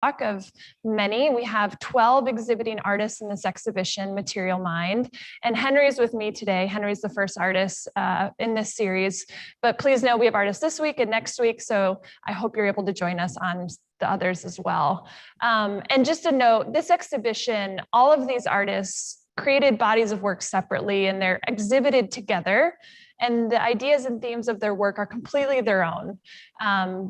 of many. We have 12 exhibiting artists in this exhibition, Material Mind, and Henry's with me today. Henry's the first artist in this series, but please know we have artists this week and next week, so I hope you're able to join us on the others as well. And just a note, this exhibition, all of these artists created bodies of work separately and they're exhibited together. And the ideas and themes of their work are completely their own.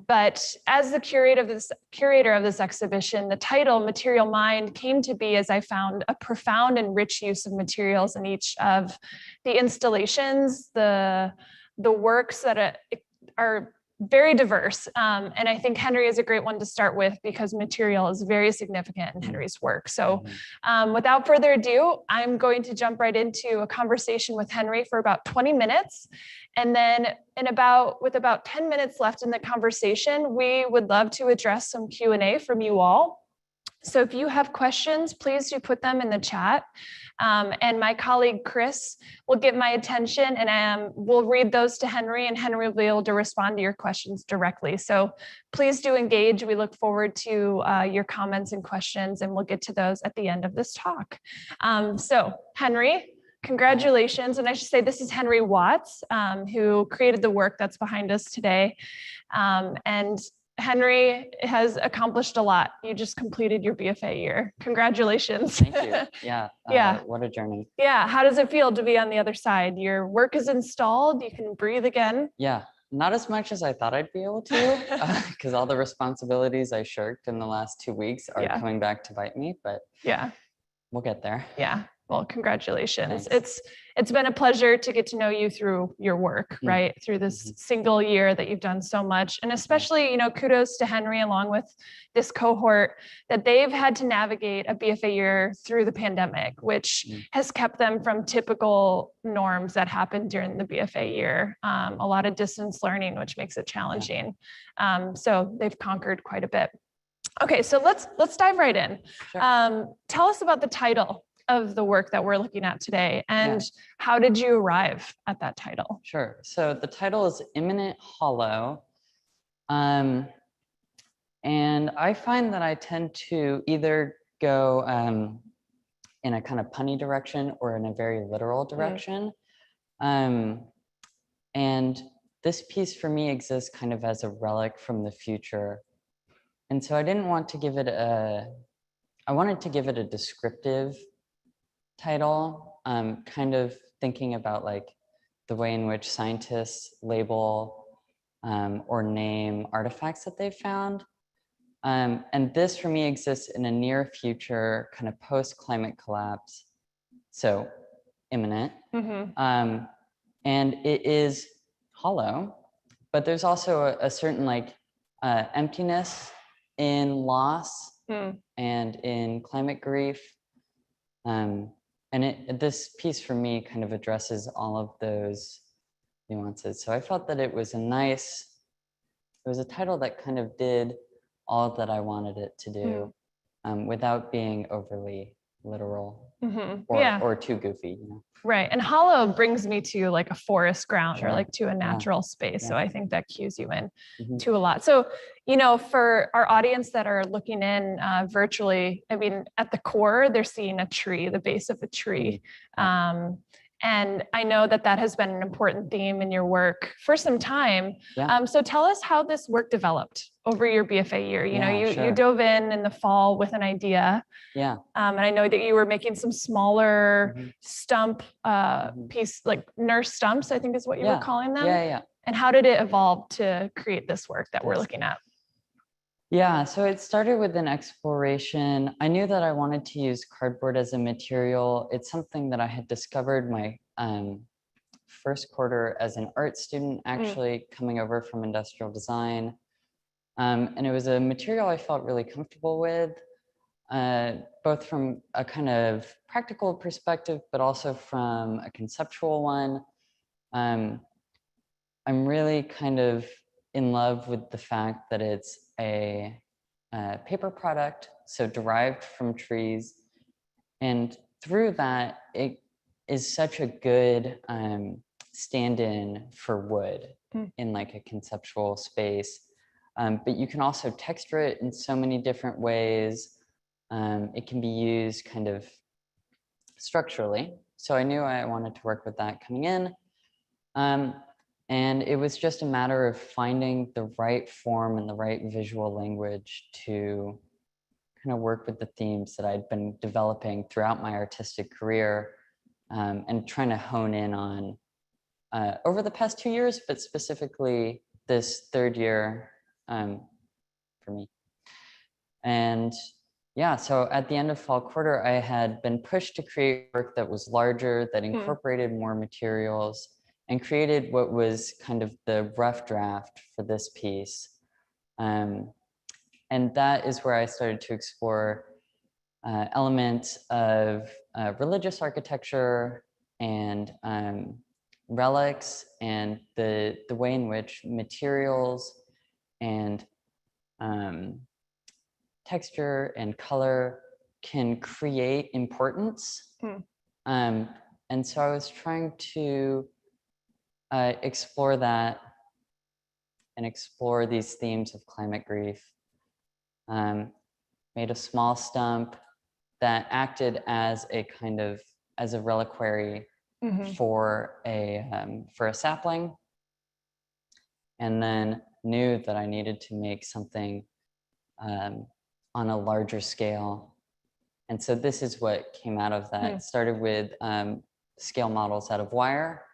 But as the curator of this exhibition, the title Material Mind came to be as I found a profound and rich use of materials in each of the installations, the works that are very diverse. And I think Henry is a great one to start with because material is very significant in Henry's work. So without further ado, I'm going to jump right into a conversation with Henry for about 20 minutes. And then with about 10 minutes left in the conversation, we would love to address some Q&A from you all. So if you have questions, please do put them in the chat. And my colleague, Chris, will get my attention and we'll read those to Henry and Henry will be able to respond to your questions directly. So please do engage. We look forward to your comments and questions and we'll get to those at the end of this talk. So Henry, congratulations. And I should say this is Henry Watts, who created the work that's behind us today. And Henry has accomplished a lot. You just completed your BFA year. Congratulations. Thank you. Yeah. Yeah. What a journey. Yeah. How does it feel to be on the other side? Your work is installed. You can breathe again. Yeah. Not as much as I thought I'd be able to, because all the responsibilities I shirked in the last 2 weeks are coming back to bite me, but yeah, we'll get there. Yeah. Well, congratulations. Thanks. It's been a pleasure to get to know you through your work, right? Through this single year that you've done so much. And especially, kudos to Henry along with this cohort that they've had to navigate a BFA year through the pandemic, which has kept them from typical norms that happened during the BFA year. A lot of distance learning, which makes it challenging. So they've conquered quite a bit. Okay, so let's dive right in. Sure. Tell us about the title of the work that we're looking at today and how did you arrive at that title? Sure. So the title is Immanent Hollow. And I find that I tend to either go in a kind of punny direction or in a very literal direction. And this piece for me exists kind of as a relic from the future. And so I didn't want to give it I wanted to give it a descriptive title, kind of thinking about like the way in which scientists label or name artifacts that they've found. And this for me exists in a near future kind of post-climate collapse. So imminent. And it is hollow, but there's also a certain like emptiness in loss and in climate grief. And this piece for me kind of addresses all of those nuances. So I felt that it was a title that kind of did all that I wanted it to do without being overly literal or too goofy. Right. And hollow brings me to like a forest ground or like to a natural space. So I think that cues you in to a lot. So, for our audience that are looking in virtually, I mean, at the core, they're seeing a tree, the base of a tree. And I know that has been an important theme in your work for some time. So tell us how this work developed over your BFA year. You dove in the fall with an idea. And I know that you were making some smaller stump piece, like nurse stumps, I think is what you were calling them. And how did it evolve to create this work that we're looking at? Yeah, so it started with an exploration. I knew that I wanted to use cardboard as a material. It's something that I had discovered my first quarter as an art student, actually coming over from industrial design. And it was a material I felt really comfortable with, both from a kind of practical perspective, but also from a conceptual one. I'm really kind of in love with the fact that it's a paper product, so derived from trees. And through that, it is such a good stand-in for wood in like a conceptual space. but you can also texture it in so many different ways. It can be used kind of structurally. So I knew I wanted to work with that coming in. And it was just a matter of finding the right form and the right visual language to kind of work with the themes that I'd been developing throughout my artistic career, and trying to hone in on over the past 2 years, but specifically this third year for me. And yeah, so at the end of fall quarter, I had been pushed to create work that was larger, that incorporated more materials, and created what was kind of the rough draft for this piece. And that is where I started to explore elements of religious architecture and relics, and the way in which materials and texture and color can create importance. And so I was trying to explore that and explore these themes of climate grief. Made a small stump that acted as a kind of, as a reliquary for a sapling, and then knew that I needed to make something on a larger scale. And so this is what came out of that. It started with scale models out of wire.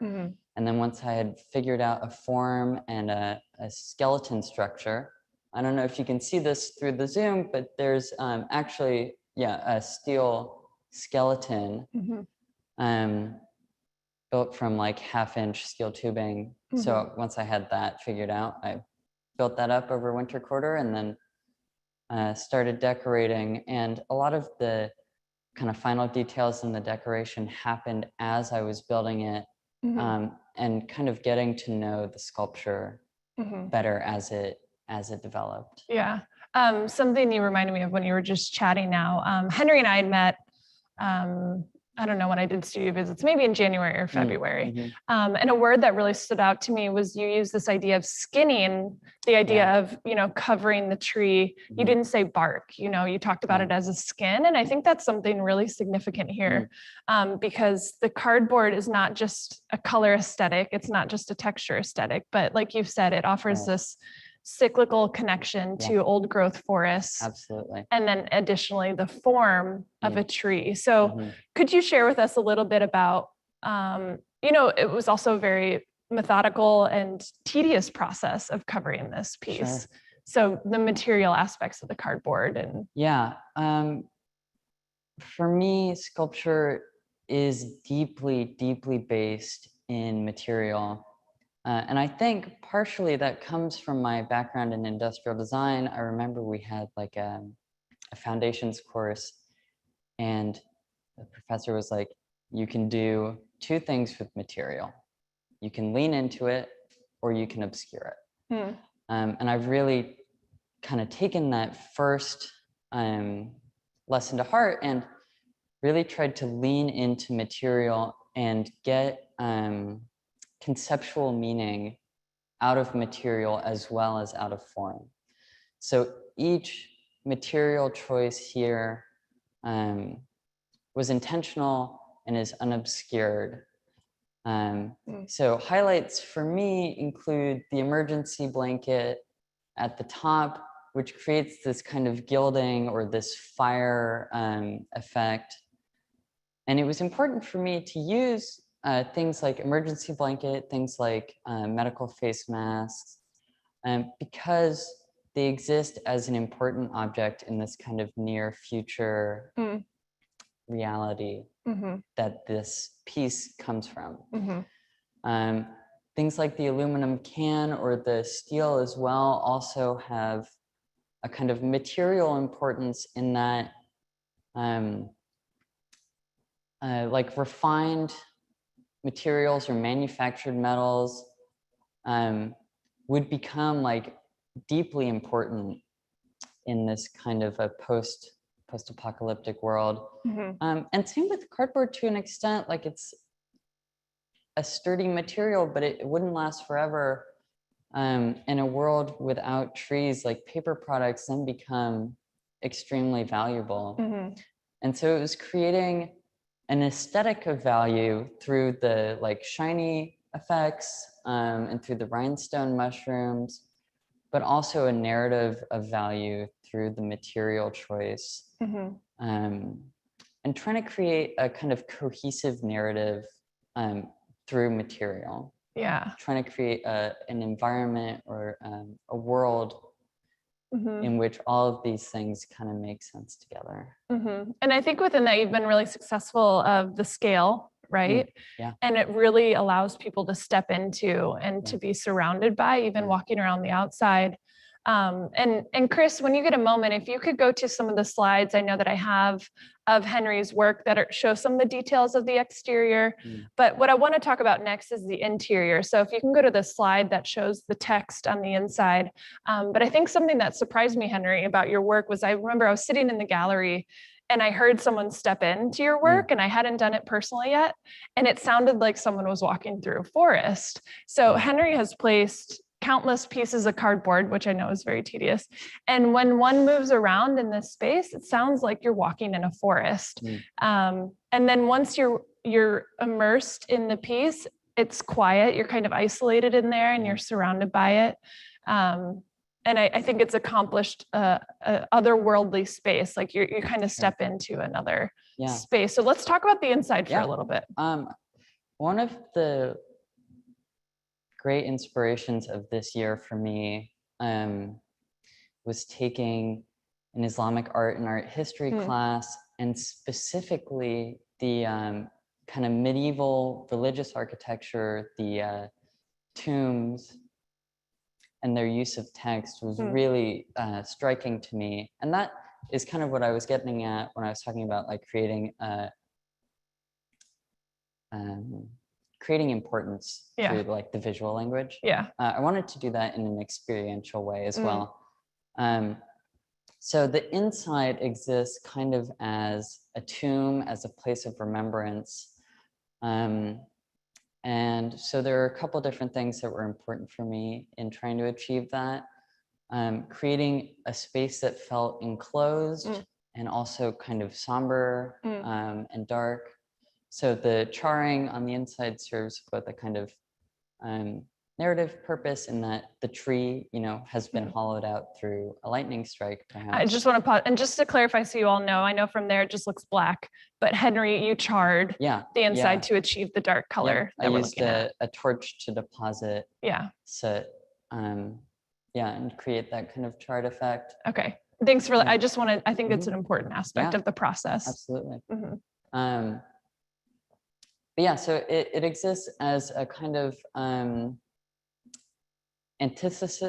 And then once I had figured out a form and a skeleton structure, I don't know if you can see this through the Zoom, but there's actually, a steel skeleton built from like 1/2-inch steel tubing. So once I had that figured out, I built that up over winter quarter, and then started decorating. And a lot of the kind of final details in the decoration happened as I was building it, and kind of getting to know the sculpture better as it developed. Yeah. Something you reminded me of when you were just chatting now. Henry and I had met, I don't know when I did studio visits, maybe in January or February. And a word that really stood out to me was you used this idea of skinning, the idea of, covering the tree. You didn't say bark, you talked about it as a skin. And I think that's something really significant here, because the cardboard is not just a color aesthetic. It's not just a texture aesthetic, but like you've said, it offers this cyclical connection to old growth forests. Absolutely. And then additionally, the form of a tree. So could you share with us a little bit about, it was also a very methodical and tedious process of covering this piece. Sure. So the material aspects of the cardboard and. Yeah. For me, sculpture is deeply, deeply based in material. And I think partially that comes from my background in industrial design. I remember we had like a foundations course, and the professor was like, you can do 2 things with material. You can lean into it, or you can obscure it. And I've really kind of taken that first lesson to heart and really tried to lean into material and get conceptual meaning out of material as well as out of form. So each material choice here was intentional and is unobscured. So highlights for me include the emergency blanket at the top, which creates this kind of gilding or this fire effect. And it was important for me to use things like emergency blanket, things like medical face masks, because they exist as an important object in this kind of near future reality that this piece comes from. Things like the aluminum can or the steel as well also have a kind of material importance in that like refined materials or manufactured metals would become like deeply important in this kind of a post-apocalyptic world. And same with cardboard to an extent, like it's a sturdy material, but it wouldn't last forever. in a world without trees, like paper products then become extremely valuable. And so it was creating an aesthetic of value through the like shiny effects and through the rhinestone mushrooms, but also a narrative of value through the material choice. And trying to create a kind of cohesive narrative through material. Yeah. Trying to create an environment or a world in which all of these things kind of make sense together. And I think within that, you've been really successful of the scale, right? Yeah. And it really allows people to step into and to be surrounded by, even walking around the outside. And Chris, when you get a moment, if you could go to some of the slides I know that I have of Henry's work that show some of the details of the exterior. But what I want to talk about next is the interior. So if you can go to the slide that shows the text on the inside. But I think something that surprised me, Henry, about your work was I remember I was sitting in the gallery and I heard someone step into your work and I hadn't done it personally yet. And it sounded like someone was walking through a forest. So Henry has placed countless pieces of cardboard, which I know is very tedious. And when one moves around in this space, it sounds like you're walking in a forest. And then once you're immersed in the piece, it's quiet, you're kind of isolated in there and you're surrounded by it. And I think it's accomplished a otherworldly space, like you kind of step into another space. So let's talk about the inside for a little bit. One of the great inspirations of this year for me was taking an Islamic art and art history class, and specifically the kind of medieval religious architecture, the tombs, and their use of text was really striking to me. And that is kind of what I was getting at when I was talking about like creating importance through like the visual language. I wanted to do that in an experiential way as well. So the inside exists kind of as a tomb, as a place of remembrance. And so there are a couple different things that were important for me in trying to achieve that. Creating a space that felt enclosed and also kind of somber and dark. So the charring on the inside serves both a kind of narrative purpose in that the tree, has been hollowed out through a lightning strike, perhaps. I just want to pause, and just to clarify, so you all know, I know from there it just looks black, but Henry, you charred the inside to achieve the dark color. I used a torch to deposit soot, and create that kind of charred effect. Okay, thanks for that. I think it's an important aspect of the process. Absolutely. But yeah, so it exists as a kind of antithesis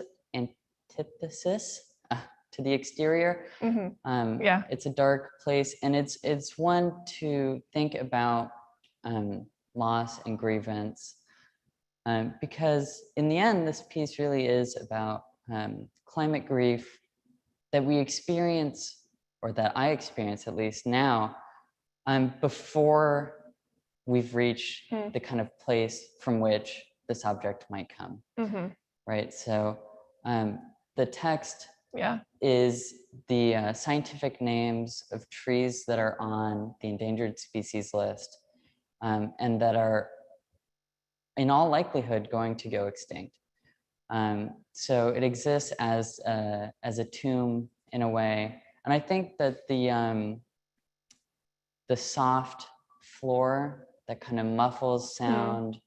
to the exterior. It's a dark place, and it's one to think about loss and grievance, because in the end, this piece really is about climate grief that we experience, or that I experience at least now, before we've reached the kind of place from which this object might come, right? So the text is the scientific names of trees that are on the endangered species list, and that are in all likelihood going to go extinct. So it exists as a tomb in a way. And I think that the soft floor that kind of muffles sound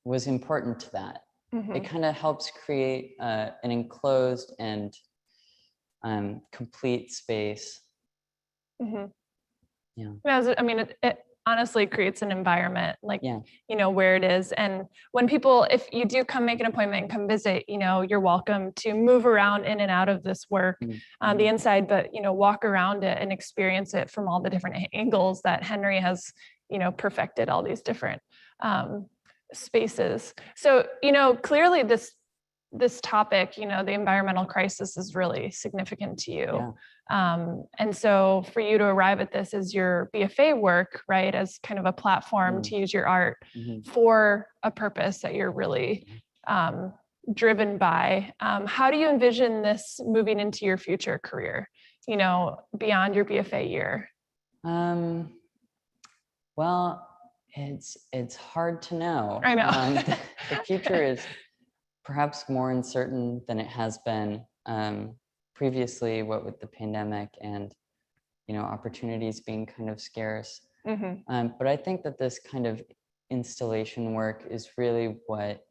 was important to that. It kind of helps create an enclosed and complete space. I mean, it honestly creates an environment like, where it is. And when people, if you do come make an appointment and come visit, you're welcome to move around in and out of this work on the inside, but, walk around it and experience it from all the different angles that Henry has, perfected all these different spaces. So, clearly this this topic, you know, the environmental crisis is really significant to you. And so for you to arrive at this as your BFA work, right, as kind of a platform to use your art for a purpose that you're really driven by, how do you envision this moving into your future career, you know, beyond your BFA year? Well, it's hard to know. I know. The future is perhaps more uncertain than it has been previously, what with the pandemic and, you know, opportunities being kind of scarce. But I think that this kind of installation work is really what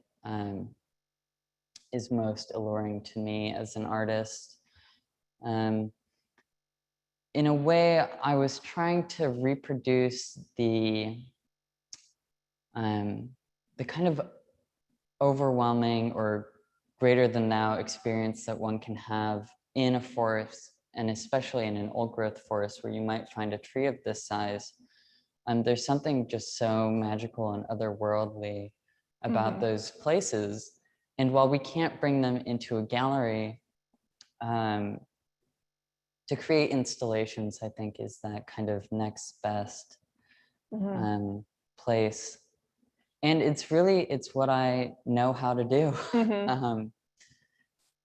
is most alluring to me as an artist. In a way, I was trying to reproduce the kind of overwhelming or greater than thou experience that one can have in a forest, and especially in an old growth forest where you might find a tree of this size. There's something just so magical and otherworldly about those places. And while we can't bring them into a gallery, to create installations, I think, is that kind of next best place. And it's what I know how to do. You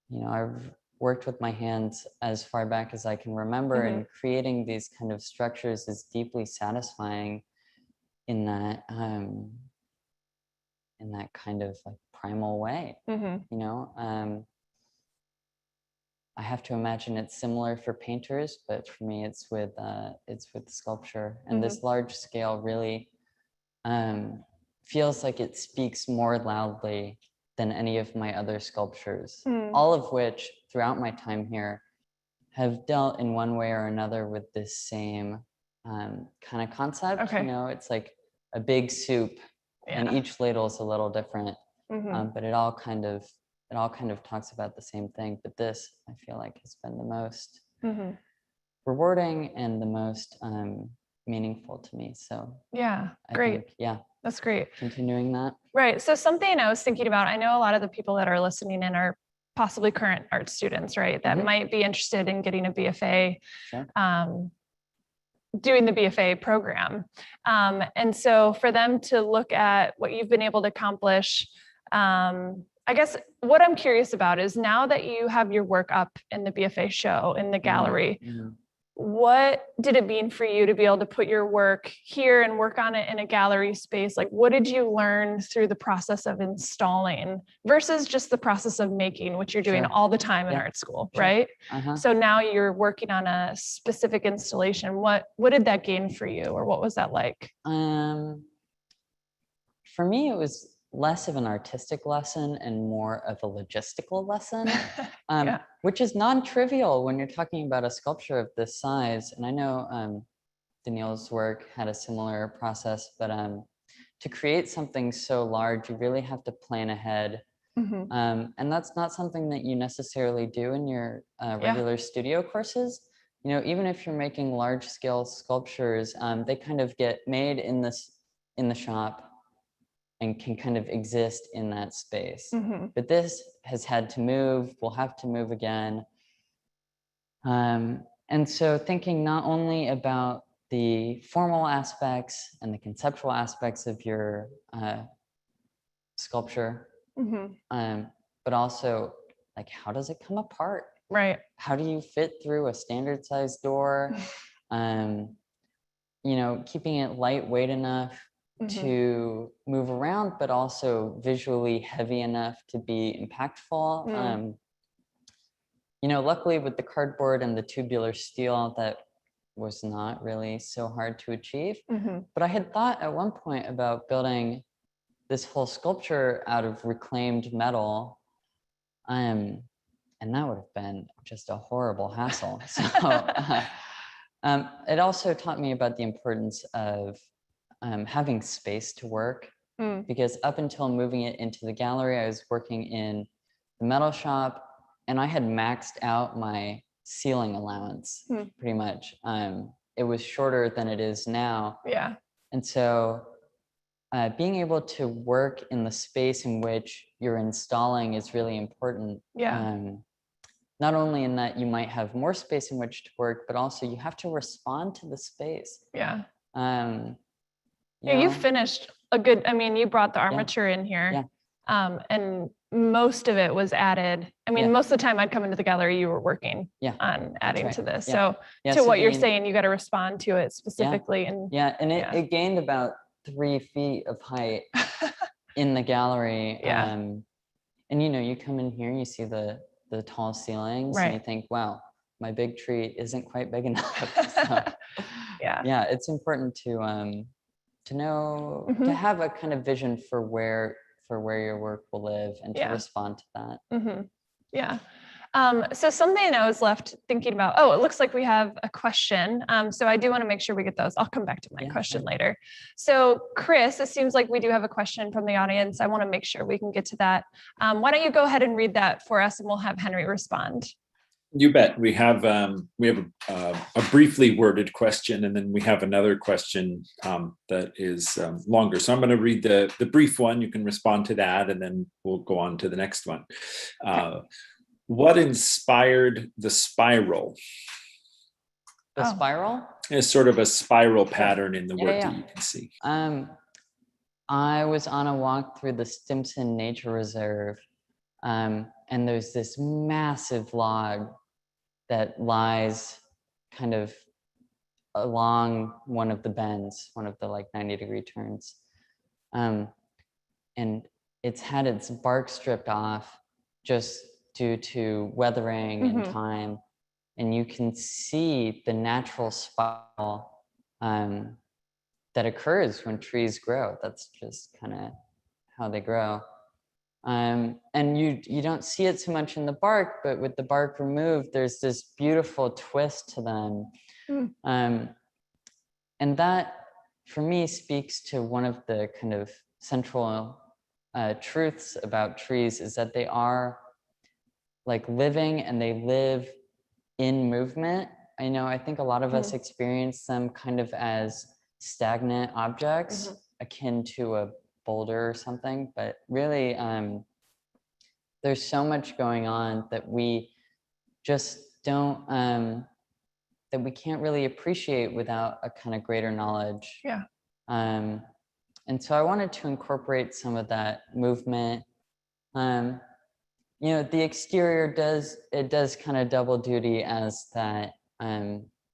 know, I've worked with my hands as far back as I can remember, and creating these kind of structures is deeply satisfying in that kind of like primal way. You know, I have to imagine it's similar for painters, but for me, it's with sculpture, and this large scale really feels like it speaks more loudly than any of my other sculptures, all of which throughout my time here have dealt in one way or another with this same kind of concept. You know, it's like a big soup, and each ladle is a little different, but it all kind of talks about the same thing. But this, I feel like, has been the most rewarding and the most meaningful to me. So yeah, I great. think, that's great. Continuing that. Right. So something I was thinking about, I know a lot of the people that are listening in are possibly current art students, right? That might be interested in getting a BFA, doing the BFA program. And so for them to look at what you've been able to accomplish, I guess what I'm curious about is, now that you have your work up in the BFA show in the gallery, what did it mean for you to be able to put your work here and work on it in a gallery space? Like, what did you learn through the process of installing versus just the process of making, which you're doing all the time in art school, right? So now you're working on a specific installation. What did that gain for you, or what was that like? For me, it was less of an artistic lesson and more of a logistical lesson, which is non-trivial when you're talking about a sculpture of this size. And I know Danielle's work had a similar process, but to create something so large, you really have to plan ahead. And that's not something that you necessarily do in your regular studio courses. You know, even if you're making large scale sculptures, they kind of get made in the shop and can kind of exist in that space. But this has had to move, will have to move again. And so thinking not only about the formal aspects and the conceptual aspects of your sculpture, but also like, how does it come apart? Right. How do you fit through a standard size door? You know, keeping it lightweight enough to move around, but also visually heavy enough to be impactful. You know, luckily with the cardboard and the tubular steel, that was not really so hard to achieve. But I had thought at one point about building this whole sculpture out of reclaimed metal, and that would have been just a horrible hassle. So it also taught me about the importance of having space to work, because up until moving it into the gallery, I was working in the metal shop, and I had maxed out my ceiling allowance pretty much. It was shorter than it is now. And so being able to work in the space in which you're installing is really important. Yeah. Not only in that you might have more space in which to work, but also you have to respond to the space. Yeah. You Yeah, you know, finished a good, I mean, you brought the Yeah. armature in here. Yeah. And most of it was added. I mean, Yeah. most of the time I'd come into the gallery, you were working Yeah, on adding right. to this. Yeah. So Yeah, to so what you're being- saying, you got to respond to it specifically. And Yeah, and Yeah. it gained about 3 feet of height in the gallery. Yeah. And you come in here, you see the tall ceilings, and you Right. think, wow, my big tree isn't quite big enough. So, Yeah. yeah, it's important to know, to Mhm. have a kind of vision for where your work will live and to Yeah. respond to that. Yeah. So something I was left thinking about, oh, it looks like we have a question. So I do want to make sure we get those. I'll come back to my Yeah, question sure. later. So Chris, it seems like we do have a question from the audience. I want to make sure we can get to that. Why don't you go ahead and read that for us and we'll have Henry respond. You bet. We have a briefly worded question, and then we have another question that is longer. So I'm going to read the brief one. You can respond to that, and then we'll go on to the next one. What inspired the spiral? The spiral? It's sort of a spiral pattern in the work Yeah. that you can see. I was on a walk through the Stimson Nature Reserve, and there's this massive log that lies kind of along one of the bends, one of the 90-degree turns. And it's had its bark stripped off just due to weathering and time. And you can see the natural spiral that occurs when trees grow. That's just kind of how they grow. And you don't see it so much in the bark, but with the bark removed, there's this beautiful twist to them. And that, for me, speaks to one of the kind of central truths about trees, is that they are living, and they live in movement. I think a lot of us experience them kind of as stagnant objects, akin to a boulder or something, but really there's so much going on that we just don't that we can't really appreciate without a kind of greater knowledge. Yeah. And so I wanted to incorporate some of that movement. The exterior does kind of double duty as that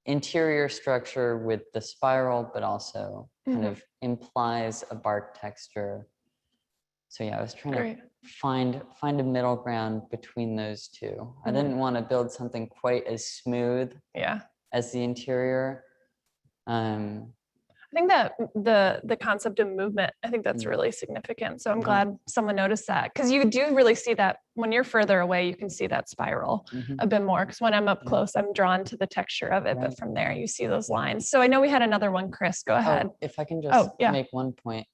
interior structure with the spiral, but also kind of implies a bark texture. So yeah, I was trying to find a middle ground between those two. I didn't want to build something quite as smooth as the interior. I think that the concept of movement, I think that's really significant. So I'm glad someone noticed that, because you do really see that when you're further away, you can see that spiral a bit more, because when I'm up close, I'm drawn to the texture of it, but from there you see those lines. So I know we had another one, Chris, go ahead. Oh, if I can just make one point.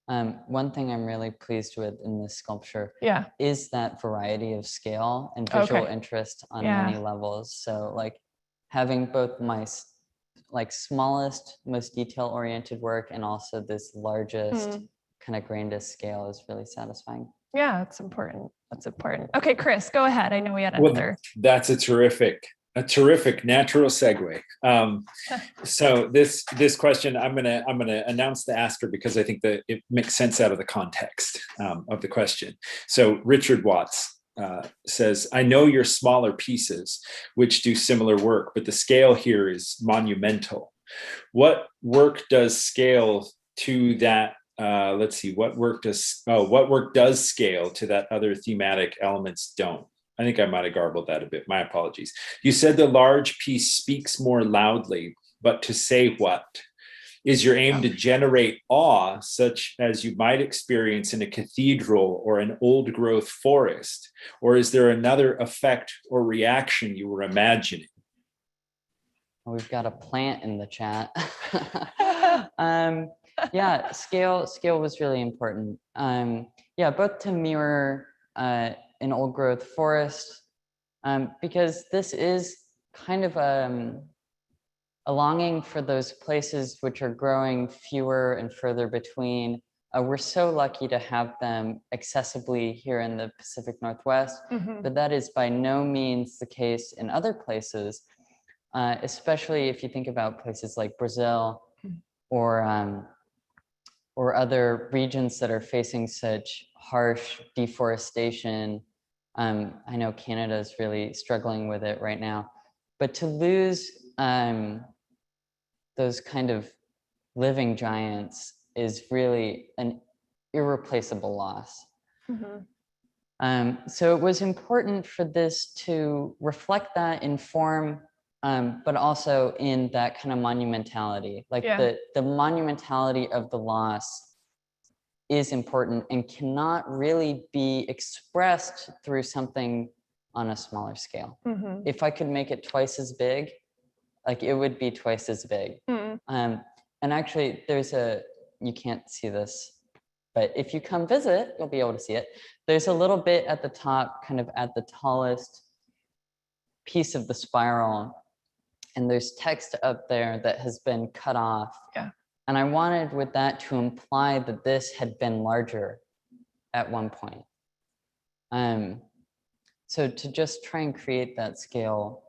One thing I'm really pleased with in this sculpture is that variety of scale and visual interest on many levels. So having both my smallest, most detail-oriented work and also this largest kind of grandest scale is really satisfying. Yeah, it's important. That's important. Okay, Chris, go ahead. I know we had another. That's a terrific natural segue. So this question, I'm gonna announce the asker because I think that it makes sense out of the context of the question. So Richard Watts says, I know your smaller pieces, which do similar work, but the scale here is monumental. What work does scale to that? Let's see, what work does scale to that other thematic elements don't? I think I might have garbled that a bit. My apologies. You said the large piece speaks more loudly, but to say what? Is your aim to generate awe, such as you might experience in a cathedral or an old growth forest? Or is there another effect or reaction you were imagining? We've got a plant in the chat. Yeah, scale was really important. Both to mirror an old growth forest, because this is kind of a longing for those places which are growing fewer and further between, We're so lucky to have them accessibly here in the Pacific Northwest, but that is by no means the case in other places, especially if you think about places like Brazil or other regions that are facing such harsh deforestation. I know Canada is really struggling with it right now, but to lose those kind of living giants is really an irreplaceable loss. So it was important for this to reflect that, inform, but also in that kind of monumentality. Like the monumentality of the loss is important and cannot really be expressed through something on a smaller scale. If I could make it twice as big, like it would be twice as big. And actually you can't see this, but if you come visit, you'll be able to see it. There's a little bit at the top, kind of at the tallest piece of the spiral, and there's text up there that has been cut off. And I wanted with that to imply that this had been larger at one point. So to just try and create that scale,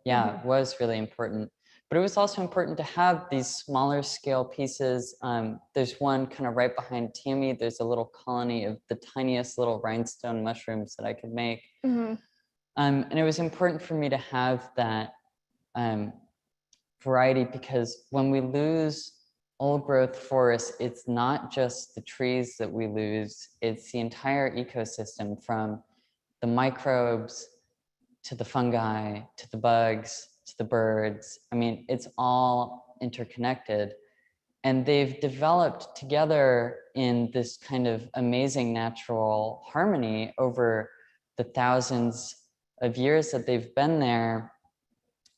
was really important. But it was also important to have these smaller scale pieces. There's one kind of right behind Tammy. There's a little colony of the tiniest little rhinestone mushrooms that I could make. And it was important for me to have that variety, because when we lose old growth forests, it's not just the trees that we lose, it's the entire ecosystem, from the microbes to the fungi, to the bugs, to the birds. I mean, it's all interconnected, and they've developed together in this kind of amazing natural harmony over the thousands of years that they've been there.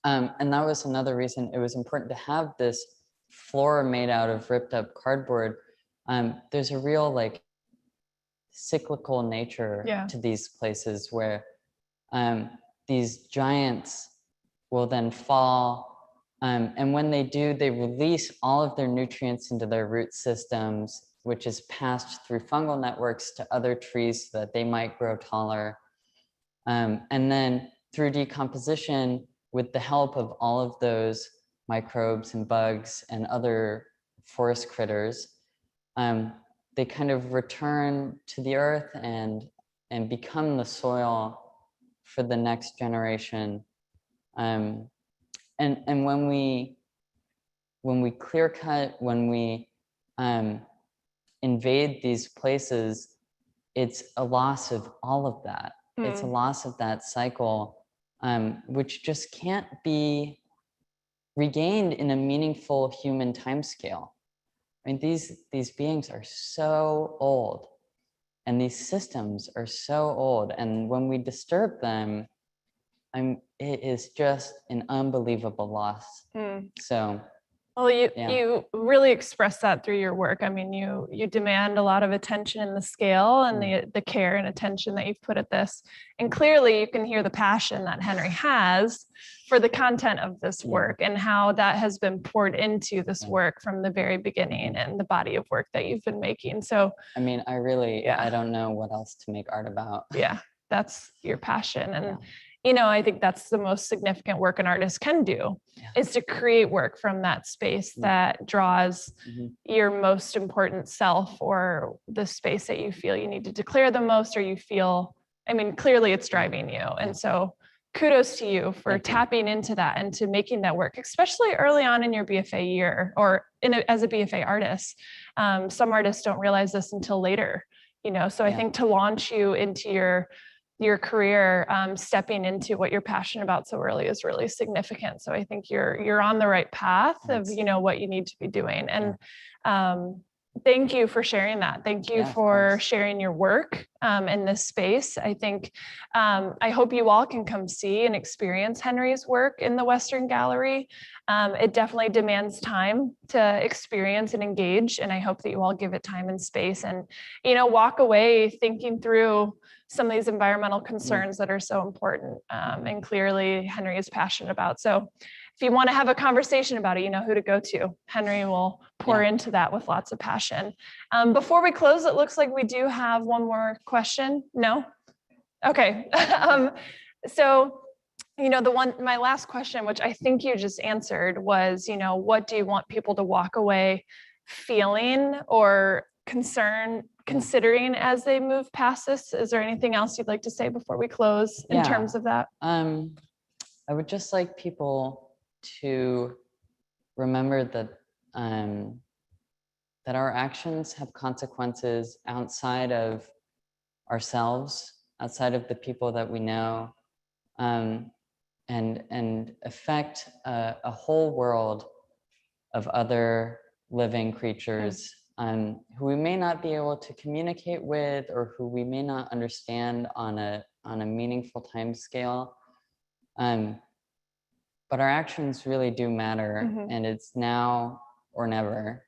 And that was another reason it was important to have this floor made out of ripped up cardboard. There's a real like cyclical nature to these places where these giants will then fall. And when they do, they release all of their nutrients into their root systems, which is passed through fungal networks to other trees so that they might grow taller. And then through decomposition, with the help of all of those microbes and bugs and other forest critters, they kind of return to the earth and become the soil for the next generation. And when we clear cut, when we invade these places, it's a loss of all of that. It's a loss of that cycle, which just can't be regained in a meaningful human timescale. I mean, these beings are so old, and these systems are so old, and when we disturb them, it is just an unbelievable loss. So, well, you really express that through your work. I mean, you demand a lot of attention in the scale and the care and attention that you've put at this. And clearly you can hear the passion that Henry has for the content of this work and how that has been poured into this work from the very beginning and the body of work that you've been making. So, I mean, I don't know what else to make art about. Yeah, that's your passion. And you know, I think that's the most significant work an artist can do, is to create work from that space that draws your most important self, or the space that you feel you need to declare the most, or you feel, I mean, clearly it's driving you. And so kudos to you for tapping into that and to making that work, especially early on in your BFA year, or as a BFA artist. Some artists don't realize this until later, you know, so I think to launch you into your career, stepping into what you're passionate about so early is really significant. So I think you're on the right path of, you know, what you need to be doing. And thank you for sharing that. Thank you for sharing your work in this space. I think, I hope you all can come see and experience Henry's work in the Western Gallery. It definitely demands time to experience and engage. And I hope that you all give it time and space and, you know, walk away thinking through some of these environmental concerns that are so important. And clearly Henry is passionate about. So if you want to have a conversation about it, you know who to go to. Henry will pour into that with lots of passion. Before we close, it looks like we do have one more question. No? Okay. So, you know, my last question, which I think you just answered, was, you know, what do you want people to walk away feeling or considering as they move past this? Is there anything else you'd like to say before we close in terms of that? I would just like people to remember that that our actions have consequences outside of ourselves, outside of the people that we know, and affect a whole world of other living creatures who we may not be able to communicate with, or who we may not understand on a meaningful time scale. But our actions really do matter, and it's now or never.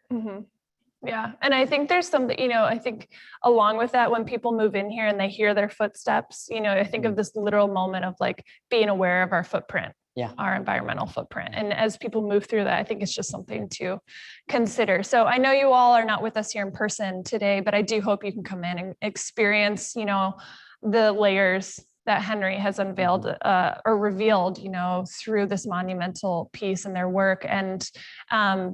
Yeah. And I think there's something, you know, I think along with that, when people move in here and they hear their footsteps, you know, I think of this literal moment of like being aware of our footprint, our environmental footprint. And as people move through that, I think it's just something to consider. So I know you all are not with us here in person today, but I do hope you can come in and experience, you know, the layers that Henry has unveiled or revealed, you know, through this monumental piece and their work, and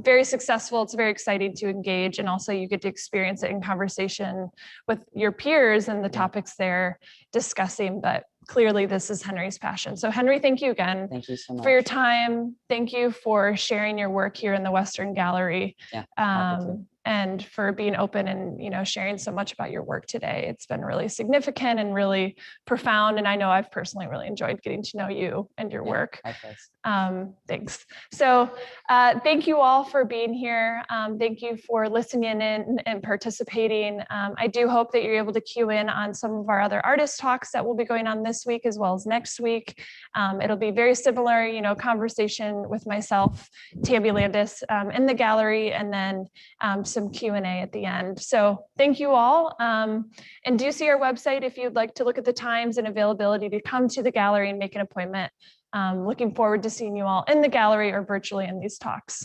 very successful. It's very exciting to engage, and also you get to experience it in conversation with your peers and the topics they're discussing. But clearly this is Henry's passion. So Henry, thank you again. Thank you so much for your time. Thank you for sharing your work here in the Western Gallery. And for being open and, you know, sharing so much about your work today. It's been really significant and really profound. And I know I've personally really enjoyed getting to know you and your work. Thanks. So thank you all for being here. Thank you for listening in and participating. I do hope that you're able to cue in on some of our other artist talks that will be going on this week as well as next week. It'll be very similar, you know, conversation with myself, Tammy Landis, in the gallery, and then some Q&A at the end. So thank you all. And do see our website if you'd like to look at the times and availability to come to the gallery and make an appointment. Looking forward to seeing you all in the gallery or virtually in these talks.